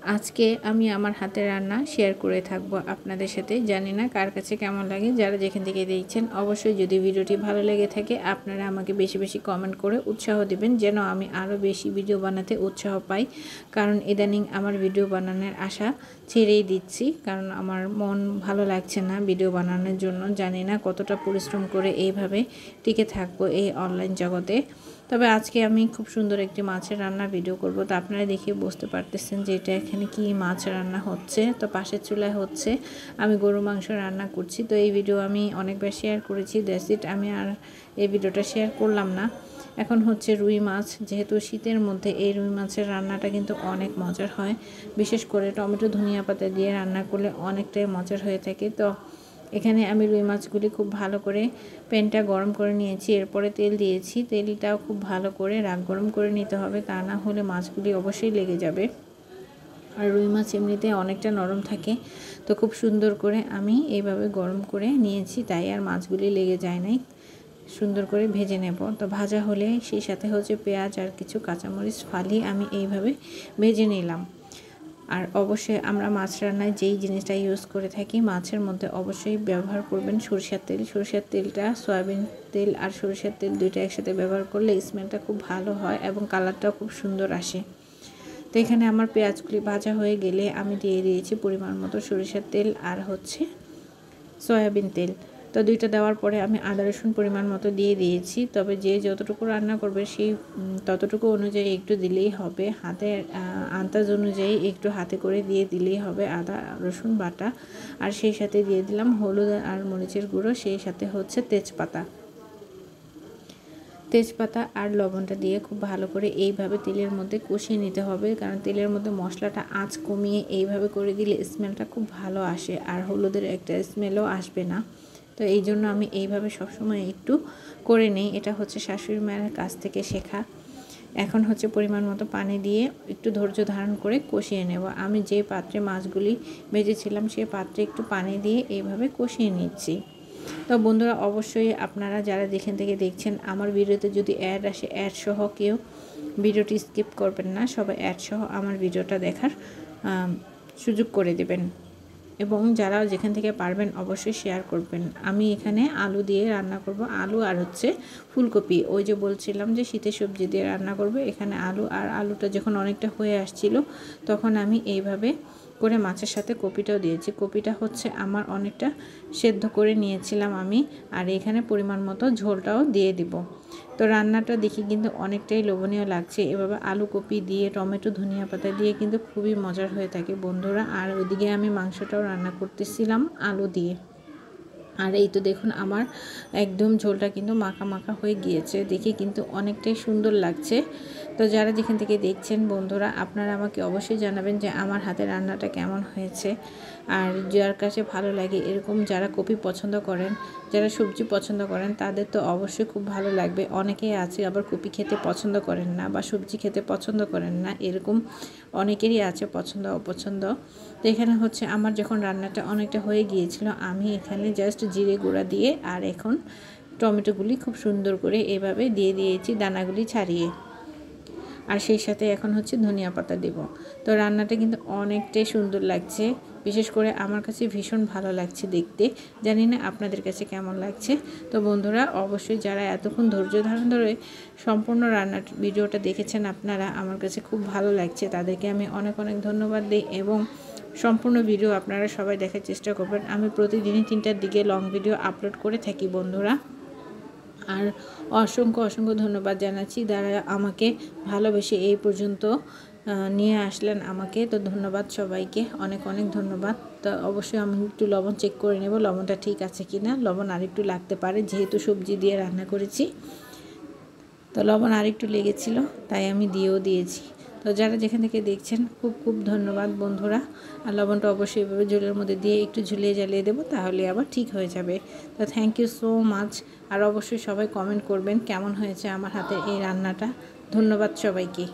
আজকে আমি আমার হাতের রান্না শেয়ার করে থাকবো আপনাদের সাথে। জানি না কার কাছে কেমন লাগে, যারা যেখান থেকে দেখছেন অবশ্যই যদি ভিডিওটি ভালো লেগে থাকে আপনারা আমাকে বেশি বেশি কমেন্ট করে উৎসাহ দিবেন, যেন আমি আরও বেশি ভিডিও বানাতে উৎসাহ পাই। কারণ ইদানিং আমার ভিডিও বানানোর আশা ছেড়েই দিচ্ছি, কারণ আমার মন ভালো লাগছে না ভিডিও বানানোর জন্য। জানি না কতটা পরিশ্রম করে এইভাবে টিকে থাকবো এই অনলাইন জগতে। তবে আজকে আমি খুব সুন্দর একটি মাছের রান্নার ভিডিও করব। তো আপনারা দেখে বুঝতে পারতেছেন যে এটা এখানে কি মাছ রান্না হচ্ছে। তো পাশের চুলায় হচ্ছে আমি গরু মাংস রান্না করছি। তো এই ভিডিও আমি অনেকবার শেয়ার করেছি, দ্যাটস ইট, আমি আর এই ভিডিওটা শেয়ার করলাম না। এখন হচ্ছে রুই মাছ, যেহেতু শীতের মধ্যে এই রুই মাছের রান্নাটা কিন্তু অনেক মজার হয়, বিশেষ করে টমেটো ধনিয়া পাতা দিয়ে রান্না করলে অনেকটাই মজার হয়ে থাকে। তো এখানে আমি রুই মাছগুলি খুব ভালো করে প্যানটা গরম করে নিয়েছি, এরপরে তেল দিয়েছি। তেলটাও খুব ভালো করে রাগ গরম করে নিতে হবে, তা না হলে মাছগুলি অবশ্যই লেগে যাবে। আর রুই মাছ এমনিতে অনেকটা নরম থাকে, তো খুব সুন্দর করে আমি এইভাবে গরম করে নিয়েছি, তাই আর মাছগুলি লেগে যায় নাই। সুন্দর করে ভেজে নেব। তো ভাজা হলে সেই সাথে হচ্ছে পেঁয়াজ আর কিছু কাঁচামরিচ ফালিয়ে আমি এইভাবে ভেজে নিলাম। আর অবশ্যই আমরা মাছ রান্নায় যেই জিনিসটা ইউজ করে থাকি মাছের মধ্যে অবশ্যই ব্যবহার করবেন সরিষার তেল। সরিষার তেলটা সয়াবিন তেল আর সরিষার তেল দুইটা একসাথে ব্যবহার করলে স্মেলটা খুব ভালো হয় এবং কালারটাও খুব সুন্দর আসে। তো এখানে আমার পেঁয়াজগুলি ভাজা হয়ে গেলে আমি দিয়ে দিয়েছি পরিমাণ মতো সরিষার তেল আর হচ্ছে সয়াবিন তেল। তো দুইটা দেওয়ার পরে আমি আদা রসুন পরিমাণ মতো দিয়ে দিয়েছি। তবে যে যতটুকু রান্না করবে সেই ততটুকু অনুযায়ী একটু দিলেই হবে, হাতের আন্দাজ অনুযায়ী একটু হাতে করে দিয়ে দিলেই হবে আদা রসুন বাটা। আর সেই সাথে দিয়ে দিলাম হলুদ আর মরিচের গুঁড়ো, সেই সাথে হচ্ছে তেজপাতা আর লবণটা দিয়ে খুব ভালো করে এইভাবে তেলের মধ্যে কষিয়ে নিতে হবে। কারণ তেলের মধ্যে মশলাটা আঁচ কমিয়ে এইভাবে করে দিলে স্মেলটা খুব ভালো আসে, আর হলুদের একটা স্মেলও আসবে না। তো এই জন্য আমি এইভাবে সবসময় একটু করে নিই, এটা হচ্ছে শাশুড়ি মায়ের কাছ থেকে শেখা। এখন হচ্ছে পরিমাণ মতো পানি দিয়ে একটু ধৈর্য ধারণ করে কষিয়ে নেব। আমি যে পাত্রে মাছগুলি ভেজেছিলাম সেই পাত্রে একটু পানি দিয়ে এইভাবে কষিয়ে নিচ্ছি। তো বন্ধুরা অবশ্যই আপনারা যারা যেখান থেকে দেখছেন আমার ভিডিওতে যদি অ্যাড আসে, অ্যাড সহ কেউ ভিডিওটি স্কিপ করবেন না, সবাই অ্যাড সহ আমার ভিডিওটা দেখার সুযোগ করে দেবেন এবং যারা যেখান থেকে পারবেন অবশ্যই শেয়ার করবেন। আমি এখানে আলু দিয়ে রান্না করব, আলু আর হচ্ছে ফুলকপি। ওই যে বলছিলাম যে শীতের সবজি দিয়ে রান্না করব, এখানে আলু আর আলুটা যখন অনেকটা হয়ে আসছিল তখন আমি এইভাবে করে মাছের সাথে কপিটাও দিয়েছি। কপিটা হচ্ছে আমার অনেকটা সেদ্ধ করে নিয়েছিলাম আমি, আর এখানে পরিমাণ মতো ঝোলটাও দিয়ে দিব। তো রান্নাটা দেখি কিন্তু অনেকটাই লোভনীয় লাগছে। এভাবে আলু কপি দিয়ে টমেটো ধনিয়া পাতা দিয়ে কিন্তু খুবই মজার হয়ে থাকে বন্ধুরা। আর ওইদিকে আমি মাংসটাও রান্না করতেছিলাম আলু দিয়ে। আর এই তো দেখুন আমার একদম ঝোলটা কিন্তু মাখা মাখা হয়ে গিয়েছে, দেখে কিন্তু অনেকটাই সুন্দর লাগছে। তো যারা যেখান থেকে দেখছেন বন্ধুরা আপনারা আমাকে অবশ্যই জানাবেন যে আমার হাতের রান্নাটা কেমন হয়েছে। আর যার কাছে ভালো লাগে এরকম, যারা কপি পছন্দ করেন, যারা সবজি পছন্দ করেন তাদের তো অবশ্যই খুব ভালো লাগবে। অনেকেই আছে আবার কপি খেতে পছন্দ করেন না বা সবজি খেতে পছন্দ করেন না, এরকম অনেকেরই আছে পছন্দ অপছন্দ। তো এখানে হচ্ছে আমার যখন রান্নাটা অনেকটা হয়ে গিয়েছিল আমি এখানে জাস্ট জিরে গুঁড়া দিয়ে আর এখন টমেটোগুলি খুব সুন্দর করে এভাবে দিয়ে দিয়েছি দানাগুলি ছাড়িয়ে, আর সেই সাথে এখন হচ্ছে ধনিয়া পাতা দেব। তো রান্নাটা কিন্তু অনেকটাই সুন্দর লাগছে, বিশেষ করে আমার কাছে ভীষণ ভালো লাগছে দেখতে। জানি না আপনাদের কাছে কেমন লাগছে। তো বন্ধুরা অবশ্যই যারা এতক্ষণ ধৈর্য ধারণ ধরে সম্পূর্ণ রান্নার ভিডিওটা দেখেছেন আপনারা, আমার কাছে খুব ভালো লাগছে, তাদেরকে আমি অনেক অনেক ধন্যবাদ দিই। এবং সম্পূর্ণ ভিডিও আপনারা সবাই দেখার চেষ্টা করবেন। আমি প্রতিদিনই 3টার দিকে লং ভিডিও আপলোড করে থাকি বন্ধুরা। আর অসংখ্য অসংখ্য ধন্যবাদ জানাচ্ছি যারা আমাকে ভালোবেসে এই পর্যন্ত নিয়ে আসলেন আমাকে। তো ধন্যবাদ সবাইকে, অনেক অনেক ধন্যবাদ। তো অবশ্যই আমি একটু লবণ চেক করে নেব লবণটা ঠিক আছে কি না। লবণ আরেকটু লাগতে পারে, যেহেতু সবজি দিয়ে রান্না করেছি তো লবণ আরেকটু লেগেছিল, তাই আমি দিয়েছি। তো যারা যেখান থেকে দেখছেন খুব খুব ধন্যবাদ বন্ধুরা। আর লবণটা অবশ্যই এভাবে ঝোলের মধ্যে দিয়ে একটু ঝুলিয়ে জ্বালিয়ে দেবো, তাহলে আবার ঠিক হয়ে যাবে। তো থ্যাংক ইউ সো মাচ। আর অবশ্যই সবাই কমেন্ট করবেন কেমন হয়েছে আমার হাতের এই রান্নাটা। ধন্যবাদ সবাইকে।